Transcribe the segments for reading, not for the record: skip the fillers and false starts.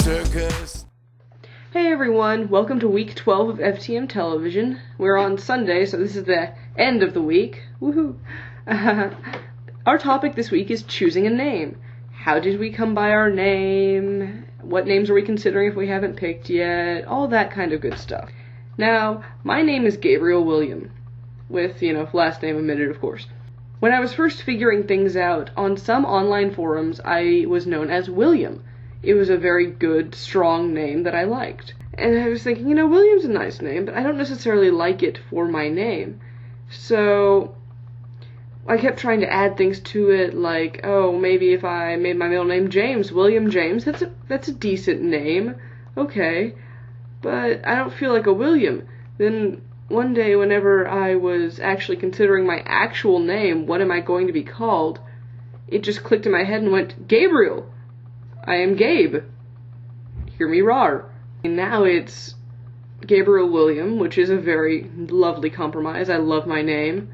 circus. Hey everyone, welcome to week 12 of FTM Television. We're on Sunday, so this is the end of the week. Woohoo! Our topic this week is choosing a name. How did we come by our name? What names are we considering if we haven't picked yet? All that kind of good stuff. Now, my name is Gabriel William, with, last name omitted, of course. When I was first figuring things out, on some online forums, I was known as William. It was a very good, strong name that I liked. And I was thinking, William's a nice name, but I don't necessarily like it for my name. So I kept trying to add things to it, like, maybe if I made my middle name James, William James, that's a decent name. Okay. But I don't feel like a William. Then one day, whenever I was actually considering my actual name, what am I going to be called, it just clicked in my head and went, Gabriel! I am Gabe. Hear me roar. And now it's Gabriel William, which is a very lovely compromise. I love my name.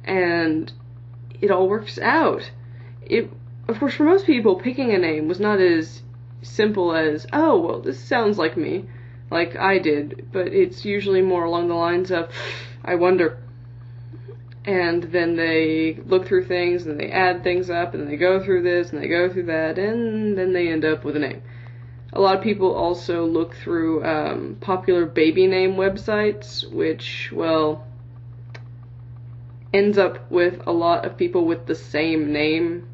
And it all works out. Of course, for most people, picking a name was not as simple as, oh, well, this sounds like me, like I did, but it's usually more along the lines of, I wonder. And then they look through things, and they add things up, and they go through this, and they go through that, and then they end up with a name. A lot of people also look through popular baby name websites, which, well, ends up with a lot of people with the same name.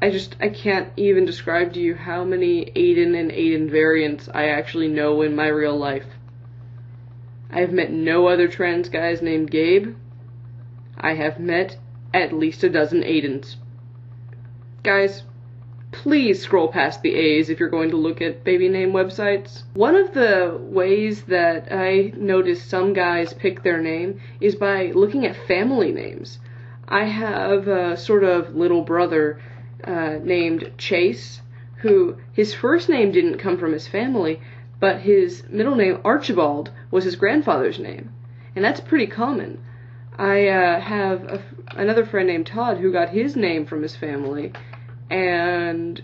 I can't even describe to you how many Aiden and Aiden variants I actually know in my real life. I've met no other trans guys named Gabe. I have met at least a dozen Aidens. Guys, please scroll past the A's if you're going to look at baby name websites. One of the ways that I notice some guys pick their name is by looking at family names. I have a sort of little brother named Chase, who his first name didn't come from his family, but his middle name, Archibald, was his grandfather's name. And that's pretty common. I have another friend named Todd who got his name from his family, and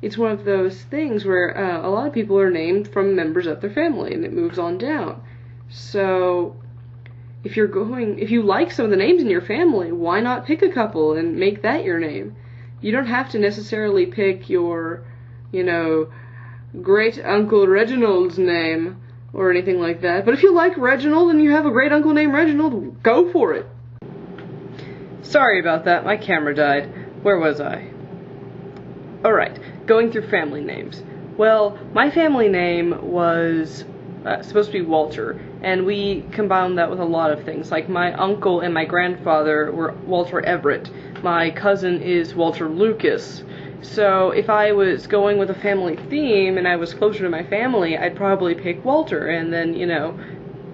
it's one of those things where a lot of people are named from members of their family, and it moves on down. So if you like some of the names in your family, why not pick a couple and make that your name? You don't have to necessarily pick your, great Uncle Reginald's name or anything like that. But if you like Reginald and you have a great uncle named Reginald, go for it. Sorry about that, my camera died. Where was I? Alright, going through family names. Well, my family name was supposed to be Walter, and we combined that with a lot of things. Like, my uncle and my grandfather were Walter Everett. My cousin is Walter Lucas. So if I was going with a family theme and I was closer to my family, I'd probably pick Walter and then,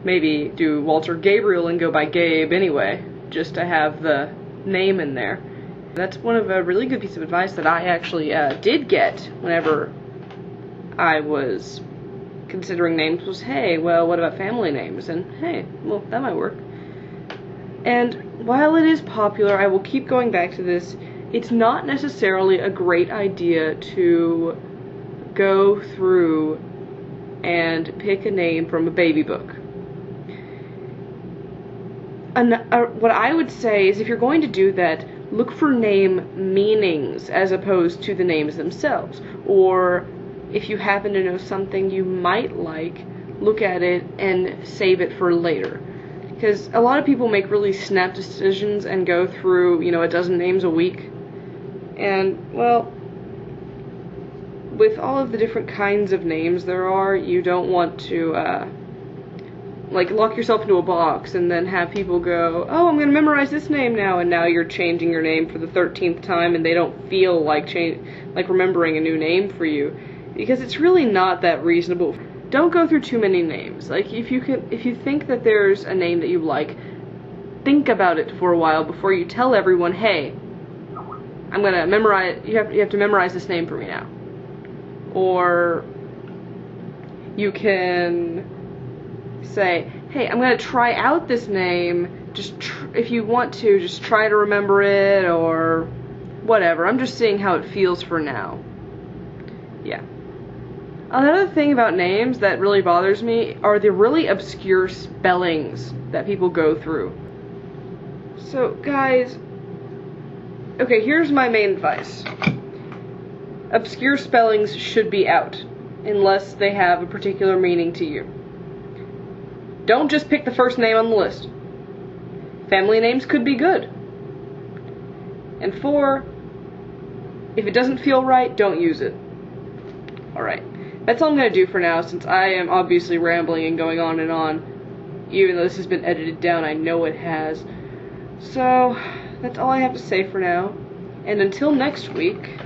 maybe do Walter Gabriel and go by Gabe anyway, just to have the name in there. That's one of a really good piece of advice that I actually did get whenever I was considering names was, hey, well, what about family names? And hey, well, that might work. And while it is popular, I will keep going back to this, it's not necessarily a great idea to go through and pick a name from a baby book. What I would say is if you're going to do that, look for name meanings as opposed to the names themselves. Or if you happen to know something you might like, look at it and save it for later. Because a lot of people make really snap decisions and go through, a dozen names a week. And, well, with all of the different kinds of names there are, you don't want to, lock yourself into a box and then have people go, oh, I'm going to memorize this name now, and now you're changing your name for the 13th time and they don't feel like remembering a new name for you. Because it's really not that reasonable. Don't go through too many names. Like, if you think that there's a name that you like, think about it for a while before you tell everyone, hey, I'm gonna memorize, you have to memorize this name for me now. Or you can say, hey, I'm gonna try out this name, if you want to, just try to remember it, or whatever. I'm just seeing how it feels for now. Yeah. Another thing about names that really bothers me are the really obscure spellings that people go through. So, guys, okay, here's my main advice. Obscure spellings should be out, unless they have a particular meaning to you. Don't just pick the first name on the list. Family names could be good. And 4, if it doesn't feel right, don't use it. Alright. That's all I'm going to do for now, since I am obviously rambling and going on and on. Even though this has been edited down, I know it has. So, that's all I have to say for now. And until next week...